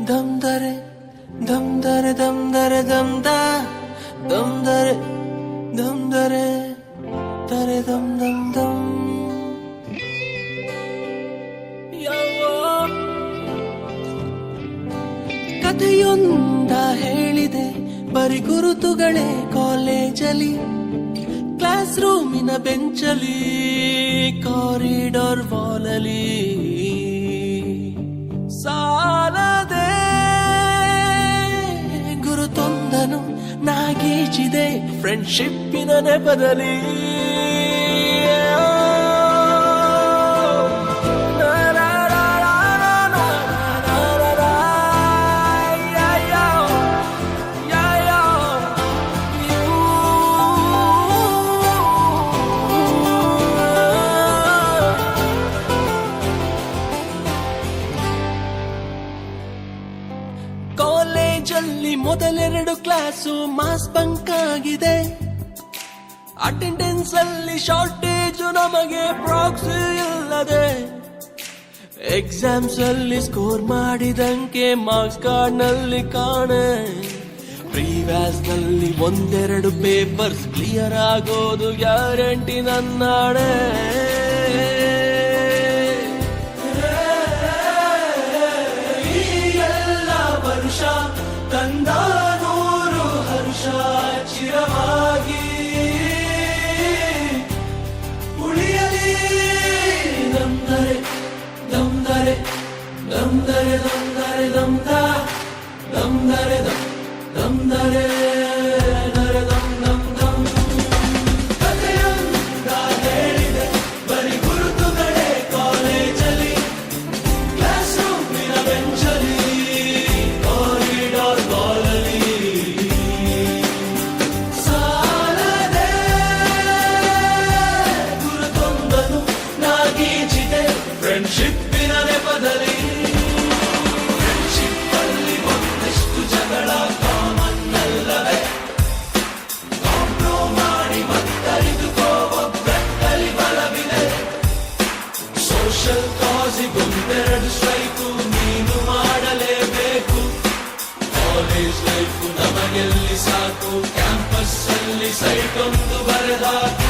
dum dare dum dare dum dare dum da dum dare dum dare dare dum dum dum ಕಥೆಯೊಂದ ಹೇಳಿದೆ ಬರಿ ಗುರುತುಗಳೇ ಕಾಲೇಜಲ್ಲಿ class ರೂಮಿನ ಬೆಂಚಲಿ corridor ವಾಲಲಿ ಸಾಲದೆ ಗುರುತೊಂದನು ನಾಗೀಚಿದೆ ಫ್ರೆಂಡ್ಶಿಪ್ಪಿನ ನೆಪದಲ್ಲಿ ಕಾಲೇಜಲ್ಲಿ ಮೊದಲೆರಡು ಕ್ಲಾಸು ಮಾಸ್ ಬಂಕ್ ಆಗಿದೆ ಅಟೆಂಡೆನ್ಸ್ ಅಲ್ಲಿ ಶಾರ್ಟೇಜು ನಮಗೆ ಪ್ರಾಕ್ಸಿ ಇಲ್ಲದೆ ಎಕ್ಸಾಮ್ಸ್ ಅಲ್ಲಿ ಸ್ಕೋರ್ ಮಾಡಿದಂಗೆ ಮಾರ್ಕ್ಸ್ ಕಾರ್ಡ್ ನಲ್ಲಿ ಕಾಣೆ ಪ್ರಿವ್ಯಾಸ್ ನಲ್ಲಿ ಒಂದೆರಡು ಪೇಪರ್ಸ್ ಕ್ಲಿಯರ್ ಆಗೋದು ಗ್ಯಾರಂಟಿ ನನ್ನಾಡೆ ತಂದ ನೂರು ಹರ್ಷ ಚಿರವಾಗಿ ಉಳಿಯಲಿ ನಮ್ದರೆ ನಮ್ದರೆ ನಮ್ದರೆ ನಮ್ದರೆ ನಮ್ದ ನಮ್ದರೆ ನಮ್ದರೆ ನರೆ ನಮ್ ನಮ್ ನಮ್ ಕಥೆಯೊಂದ ಹೇಳಿದೆ ಬರಿ ಗುರುತುಗಳೇ ಕಾಲೇಜಲ್ಲಿ ಕ್ಲಾಸ್ ರೂಮಿನ ಬೆಂಚಲಿ ಫ್ರೆಂಡ್ಶಿಪ್ಪಿನ ನೆಪದಲ್ಲಿ ಫ್ರೆಂಡ್ಶಿಪ್ ಅಲ್ಲಿ ಒಂದಷ್ಟು ಜಗಳ ಕಾಮನ್ ಅಲ್ಲವೇ ಕಾಂಪ್ರೋ ಮಾಡಿ ಮತ್ತರಿದುಕೋ ಒಬ್ಬರಲ್ಲಿ ಬಲವಿದೆ ಸೋಷಲ್ ಕಾಸಿಗೊಂದೆರಡು ಸ್ಟ್ರೈಕು ನೀನು ಮಾಡಲೇಬೇಕು ಕಾಲೇಜ್ ಲೈಫು ನಮಗೆಲ್ಲಿ ಸಾಕು ಕ್ಯಾಂಪಸ್ ಅಲ್ಲಿ ಸೈಟ್ ಒಂದು ಬರೆದಾಕು